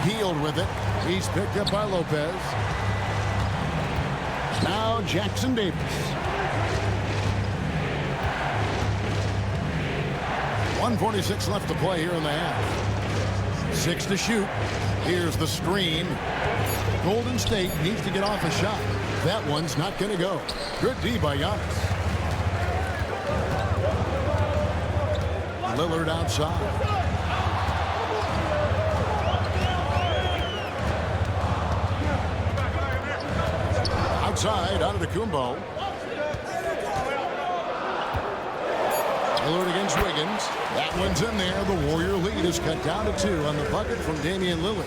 Healed with it. He's picked up by Lopez. Now Jackson Davis. 1:46 left to play here in the half. 6 to shoot. Here's the screen. Golden State needs to get off a shot. That one's not going to go. Good D by Giannis. Lillard outside. Outside, out of the Kumbo. Lillard against Wiggins. That one's in there. The Warrior lead is cut down to 2 on the bucket from Damian Lillard.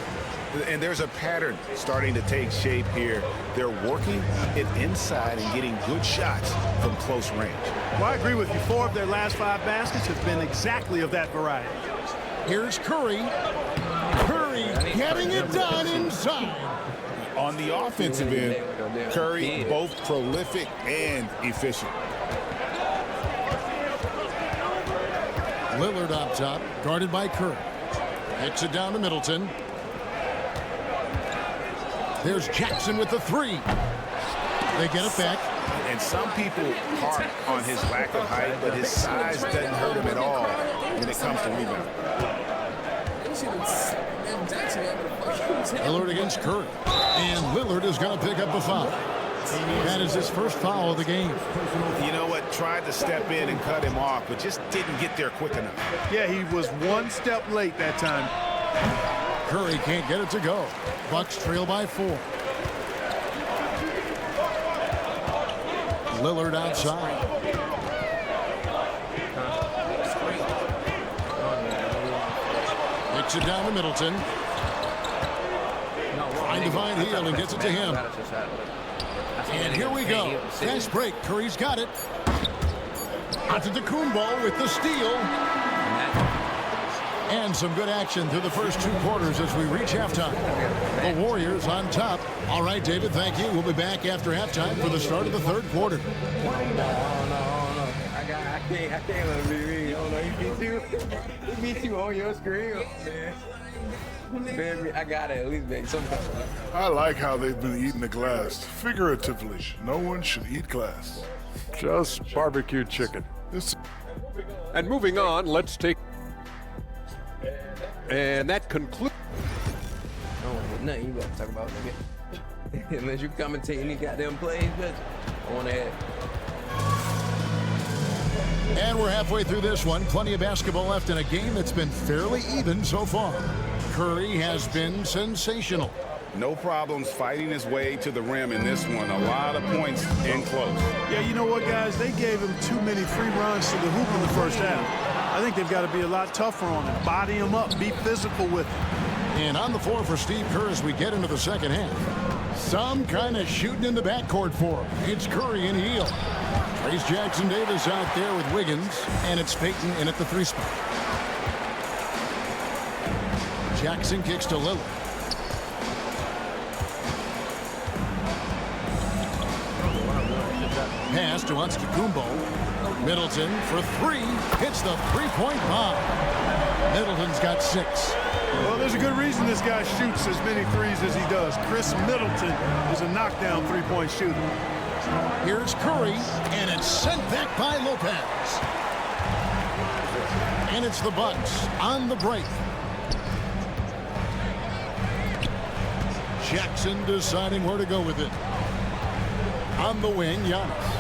And there's a pattern starting to take shape here. They're working it inside and getting good shots from close range. Well, I agree with you. 4 of their last 5 baskets have been exactly of that variety. Here's Curry. Curry getting it done inside. On the offensive end, Curry both prolific and efficient. Lillard up top, guarded by Curry. Kicks it down to Middleton. There's Jackson with the 3. They get it back. And some people harp on his lack of height, but his size doesn't hurt him at all when it comes to rebounding. Lillard against Curry. And Lillard is going to pick up a foul. That is his first foul of the game. You know what? Tried to step in and cut him off, but just didn't get there quick enough. Yeah, he was 1 step late that time. Curry can't get it to go. Bucks trail by 4. Lillard outside. Kicks it down to Middleton. Trying to find Hill and gets it to him. And here we go. Fast break. Curry's got it. Onto the Kumbo with the steal. And some good action through the first 2 quarters as we reach halftime. The Warriors on top. All right, David, thank you. We'll be back after halftime for the start of the 3rd quarter. No. I can't let him be me. Oh, no, he beat you on your screen, man. Man, I gotta at least make some. I like how they've been eating the glass. Figuratively, no one should eat glass. Just barbecue chicken. And moving on, let's take. And that concludes. Oh, nothing you gotta talk about, nigga. Unless you commentate any goddamn plays, but I wanna add. And we're halfway through this one. Plenty of basketball left in a game that's been fairly even so far. Curry has been sensational. No problems fighting his way to the rim in this one. A lot of points in close. Yeah, you know what, guys? They gave him too many free runs to the hoop in the first half. I think they've got to be a lot tougher on him. Body him up. Be physical with him. And on the floor for Steve Kerr as we get into the second half. Some kind of shooting in the backcourt for him. It's Curry and Hill. Trace Jackson-Davis out there with Wiggins. And it's Payton in at the 3 spot. Jackson kicks to Lillard. Pass to Antetokounmpo. Middleton for 3. Hits the 3-point bomb. Middleton's got 6. Well, there's a good reason this guy shoots as many threes as he does. Chris Middleton is a knockdown 3-point shooter. Here's Curry, and it's sent back by Lopez. And it's the Bucks on the break. Jackson deciding where to go with it. On the wing, Giannis.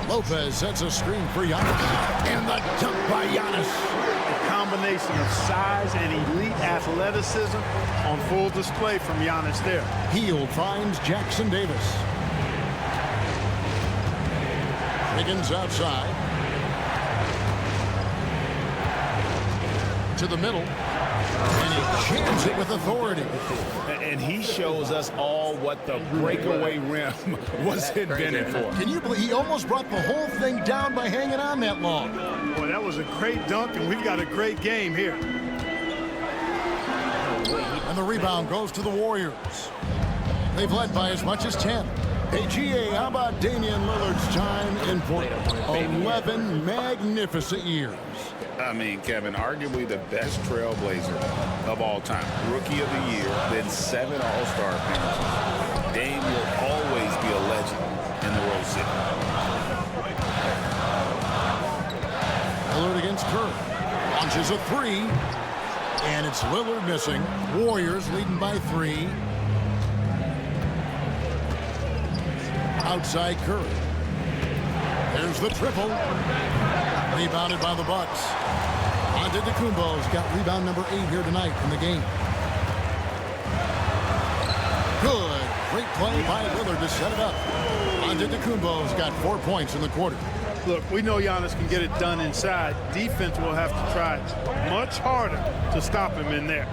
Lopez sets a screen for Giannis. And the dunk by Giannis. A combination of size and elite athleticism on full display from Giannis there. Hill finds Jackson-Davis. Wiggins outside. To the middle. And he jams it with authority. And he shows us all what the breakaway rim was invented for. Can you believe he almost brought the whole thing down by hanging on that long? Boy, that was a great dunk, and we've got a great game here. And the rebound goes to the Warriors. They've led by as much as 10. Hey, GA, how about Damian Lillard's time in Portland? 11 magnificent years. I mean, Kevin, arguably the best trailblazer of all time. Rookie of the year, then 7 All-Star appearances. Dame will always be a legend in the Rose City. Lillard against Curry. Launches a 3. And it's Lillard missing. Warriors leading by 3. Outside Curry. There's the triple. Rebounded by the Bucks. Antetokounmpo's got rebound number 8 here tonight in the game. Good. Great play by Lillard to set it up. Antetokounmpo's got 4 points in the quarter. Look, we know Giannis can get it done inside. Defense will have to try much harder to stop him in there.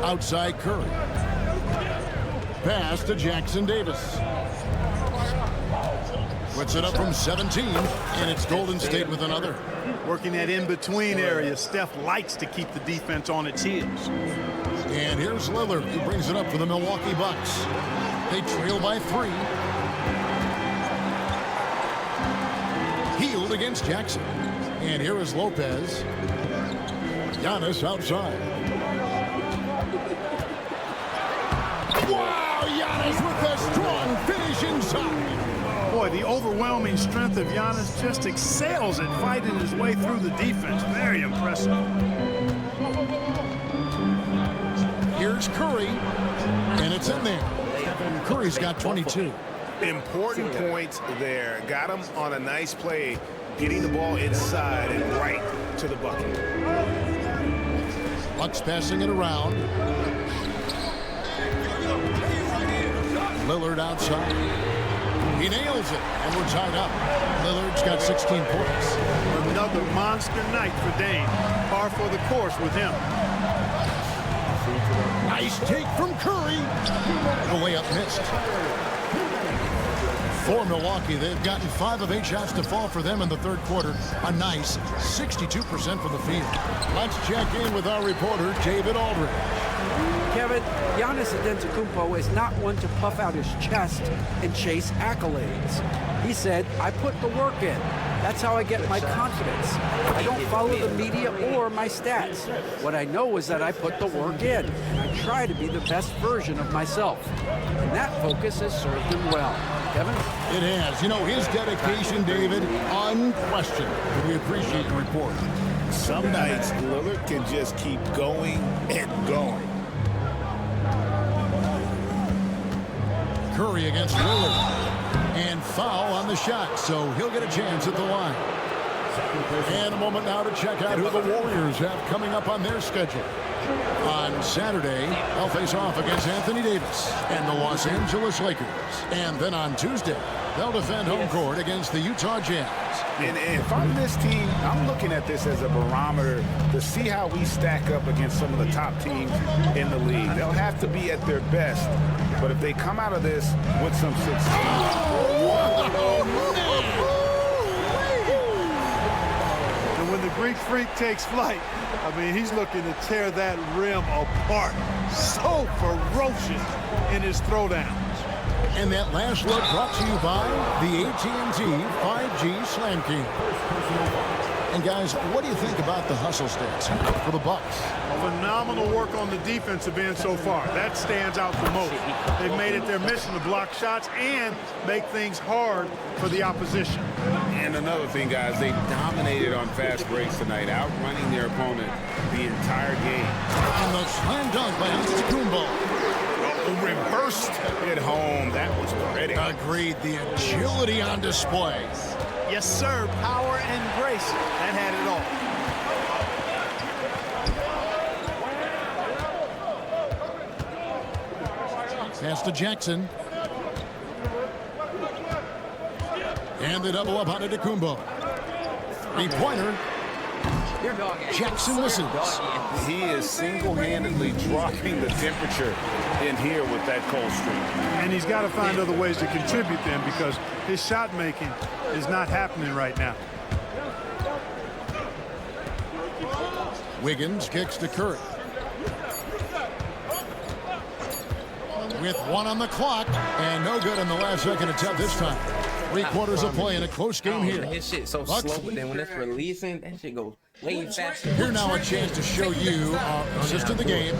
Outside Curry. Pass to Jackson Davis. Puts it up from 17, and it's Golden State with another. Working that in-between area, Steph likes to keep the defense on its heels. And here's Lillard, who brings it up for the Milwaukee Bucks. They trail by 3. Healed against Jackson. And here is Lopez. Giannis outside. Wow, Giannis with a strong finish inside. Boy, the overwhelming strength of Giannis just excels at fighting his way through the defense. Very impressive. Here's Curry, and it's in there. Curry's got 22. Important points there. Got him on a nice play, getting the ball inside and right to the bucket. Bucks passing it around. Lillard outside. He nails it, and we're tied up. Lillard's got 16 points. Another monster night for Dame. Par for the course with him. Nice take from Curry. The layup missed. For Milwaukee, they've gotten 5 of 8 shots to fall for them in the third quarter. A nice 62% from the field. Let's check in with our reporter, David Aldridge. Kevin, Giannis Antetokounmpo is not one to puff out his chest and chase accolades. He said, I put the work in. That's how I get my confidence. I don't follow the media or my stats. What I know is that I put the work in, and I try to be the best version of myself. And that focus has served him well. Kevin? It has. You know, his dedication, David, unquestioned. We appreciate your report. Some nights, Lillard can just keep going and going. Curry against Lillard. And foul on the shot, so he'll get a chance at the line. And a moment now to check out who the Warriors have coming up on their schedule. On Saturday, they'll face off against Anthony Davis and the Los Angeles Lakers. And then on Tuesday, they'll defend home court against the Utah Jazz. And if I'm this team, I'm looking at this as a barometer to see how we stack up against some of the top teams in the league. They'll have to be at their best, but if they come out of this with some success. And when the Greek Freak takes flight, I mean, he's looking to tear that rim apart. So ferocious in his throwdowns. And that last look brought to you by the AT&T 5G Slam King. And guys, what do you think about the hustle stats for the Bucks? Phenomenal work on the defensive end so far. That stands out the most. They've made it their mission to block shots and make things hard for the opposition. And another thing, guys, they dominated on fast breaks tonight, outrunning their opponent the entire game. And the slam dunk by Antetokounmpo. Reversed at home. That was pretty. Agreed. The agility on display. Yes, sir. Power and grace. That had it all. Pass to Jackson. And the double up on Antetokounmpo. Three-pointer. Jackson listens. He is single-handedly dropping the temperature in here with that cold streak. And he's got to find other ways to contribute then, because his shot making is not happening right now. Wiggins kicks to Curry. With 1 on the clock, and no good in the last second attempt this time. 3 quarters of play in a close game here. His shit so Bucks. slow, but then when it's releasing, that shit goes way faster. Here now a chance to show you our assist of the game.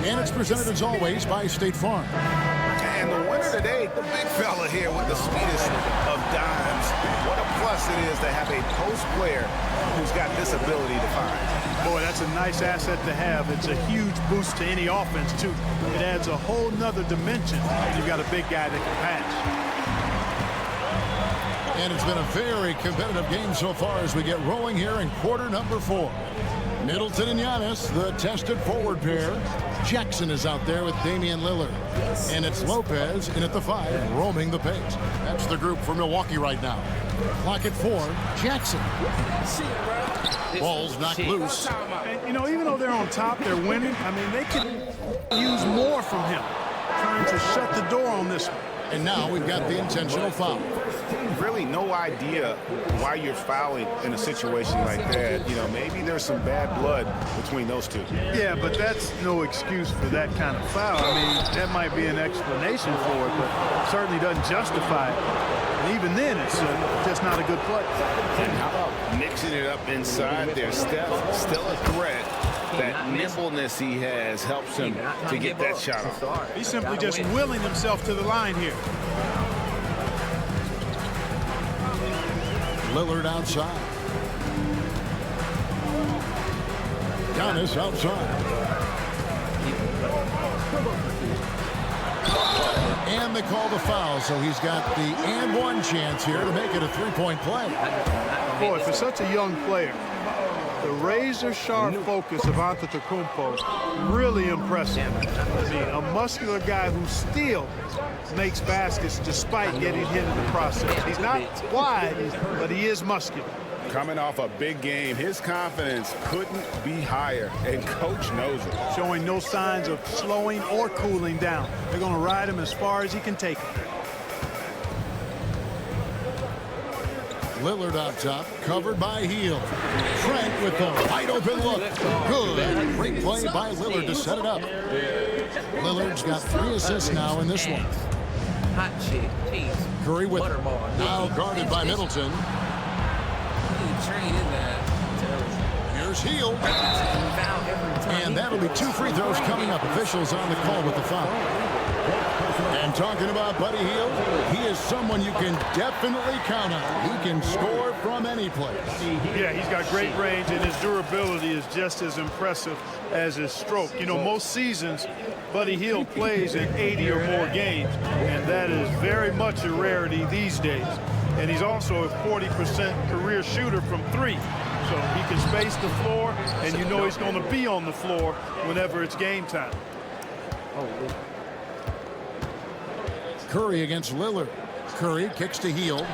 And it's presented as always by State Farm. And the winner today, the big fella here with the sweetest of dimes. What a plus it is to have a post player who's got this ability to find. Boy, that's a nice asset to have. It's a huge boost to any offense, too. It adds a whole nother dimension when you've got a big guy that can pass. And it's been a very competitive game so far as we get rolling here in quarter number 4. Middleton and Giannis, the tested forward pair. Jackson is out there with Damian Lillard. And it's Lopez in at the 5, roaming the paint. That's the group for Milwaukee right now. Clock at 4, Jackson. Ball's knocked loose. And, you know, even though they're on top, they're winning. I mean, they can use more from him, trying to shut the door on this one. And now we've got the intentional foul. Really no idea why you're fouling in a situation like that. You know, maybe there's some bad blood between those two. Yeah, but that's no excuse for that kind of foul. I mean, that might be an explanation for it, but certainly doesn't justify it. And even then, it's just not a good play. And how about mixing it up inside there? Steph still a threat. That nimbleness he has helps him to get that shot off. He's simply just willing himself to the line here. Lillard outside. Giannis outside. And they call the foul, so he's got the and one chance here to make it a three-point play. Boy, for such a young player, the razor-sharp focus of Antetokounmpo, really impressive. I mean, a muscular guy who still makes baskets despite getting hit in the process. He's not wide, but he is muscular. Coming off a big game, his confidence couldn't be higher, and coach knows it. Showing no signs of slowing or cooling down. They're going to ride him as far as he can take him. Lillard up top, covered by Hield. Trent with the wide open look. Good. Great play by Lillard to set it up. Lillard's got 3 assists now in this one. Hot shit, cheese. Curry with it. Now guarded by Middleton. Here's Hield. And that'll be 2 free throws coming up. Officials on the call with the foul. And talking about Buddy Hield, he is someone you can definitely count on. He can score from any place. Yeah, he's got great range, and his durability is just as impressive as his stroke. You know, most seasons, Buddy Hield plays in 80 or more games, and that is very much a rarity these days. And he's also a 40% career shooter from 3. So he can space the floor, and you know he's going to be on the floor whenever it's game time. Curry against Lillard. Curry kicks to Hield.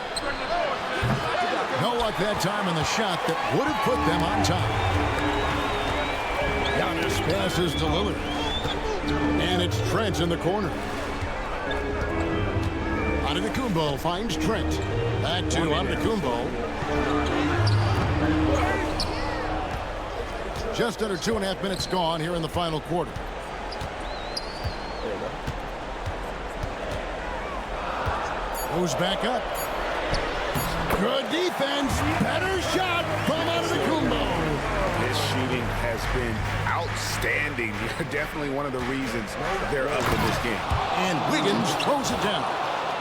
No luck that time in the shot that would have put them on top. Giannis passes to Lillard. And it's Trent in the corner. Antetokounmpo finds Trent. Back to Antetokounmpo. Just under 2.5 minutes gone here in the final quarter. Goes back up. Good defense. Better shot from Antetokounmpo. His shooting has been outstanding. Definitely one of the reasons they're up in this game. And Wiggins throws it down.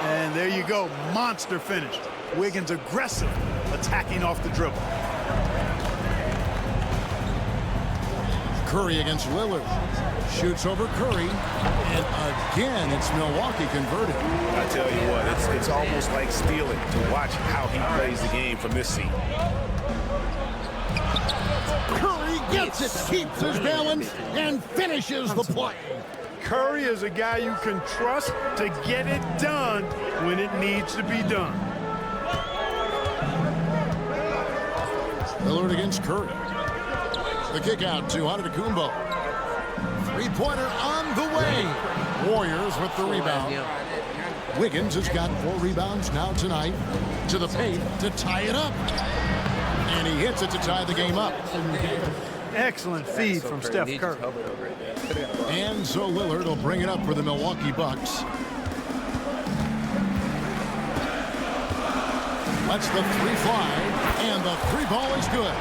And there you go. Monster finish. Wiggins aggressive, attacking off the dribble. Curry against Lillard. Shoots over Curry. And again, it's Milwaukee converted. I tell you what, it's almost like stealing to watch how he plays the game from this seat. Curry gets it, keeps his balance, and finishes the play. Curry is a guy you can trust to get it done when it needs to be done. Lillard against Curry. The kick out to Antetokounmpo. Three-pointer on the way. Warriors with the rebound. Wiggins has got 4 rebounds now tonight. To the paint to tie it up. And he hits it to tie the game up. Excellent feed from Steph Curry. And so Lillard will bring it up for the Milwaukee Bucks. Lets the 3 fly, and the 3 ball is good.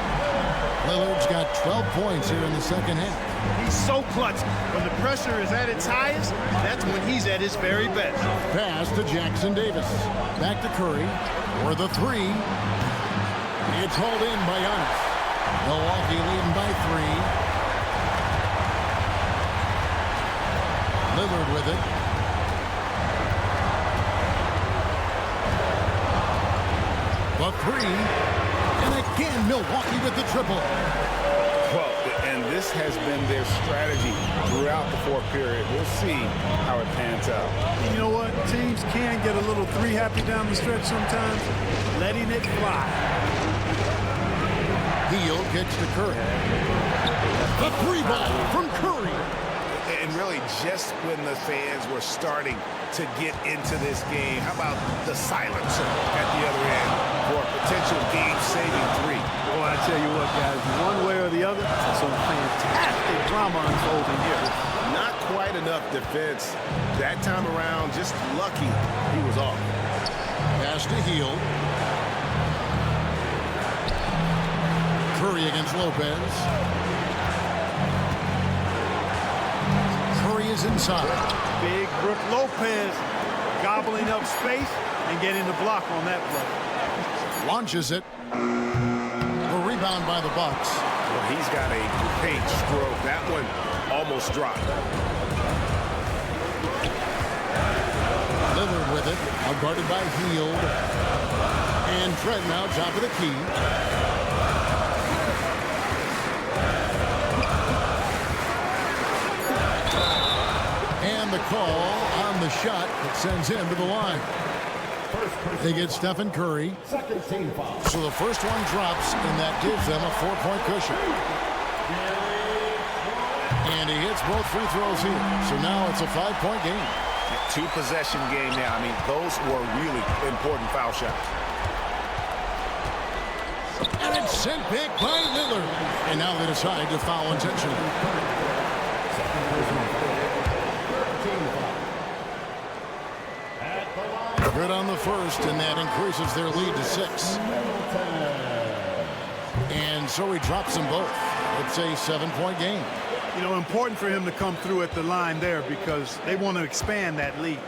Lillard's got 12 points here in the second half. He's so clutch. When the pressure is at its highest, that's when he's at his very best. Pass to Jackson Davis. Back to Curry for the 3. It's hauled in by Giannis. Milwaukee leading by 3. Lillard with it. The 3. And again, Milwaukee with the triple. Well, and this has been their strategy throughout the fourth period. We'll see how it pans out. You know what? Teams can get a little three-happy down the stretch sometimes, letting it fly. Hield gets to Curry. The 3-ball from Curry. And really, just when the fans were starting to get into this game, how about the silencer at the other end for a potential game-saving 3? Oh, I tell you what, guys, one way or the other, some fantastic drama unfolding here. Not quite enough defense that time around. Just lucky he was off. Pass to Hield. Curry against Lopez. Curry is inside. Big Brook Lopez gobbling up space and getting the block on that play. Launches it. The rebound by the Bucks. Well, he's got a great stroke. That one almost dropped. Lillard with it. Now guarded by Hield. And Trent now top of the key. And the call on the shot that sends him to the line. They get Stephen Curry. So the first one drops, and that gives them a 4-point cushion. And he hits both free throws here. So now it's a 5-point game. 2-possession game now. I mean, those were really important foul shots. And it's sent back by Lillard. And now they decide to foul intentionally. Good on the first, and that increases their lead to 6. And so he drops them both. It's a 7-point game. You know, important for him to come through at the line there because they want to expand that lead.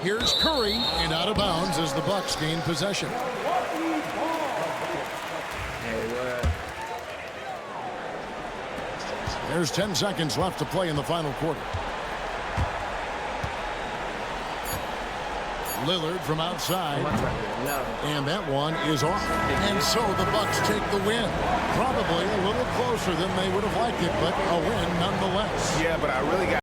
Here's Curry, and out of bounds as the Bucks gain possession. There's 10 seconds left to play in the final quarter. Lillard from outside, and that one is off. And so the Bucks take the win. Probably a little closer than they would have liked it, but a win nonetheless. Yeah, but I really got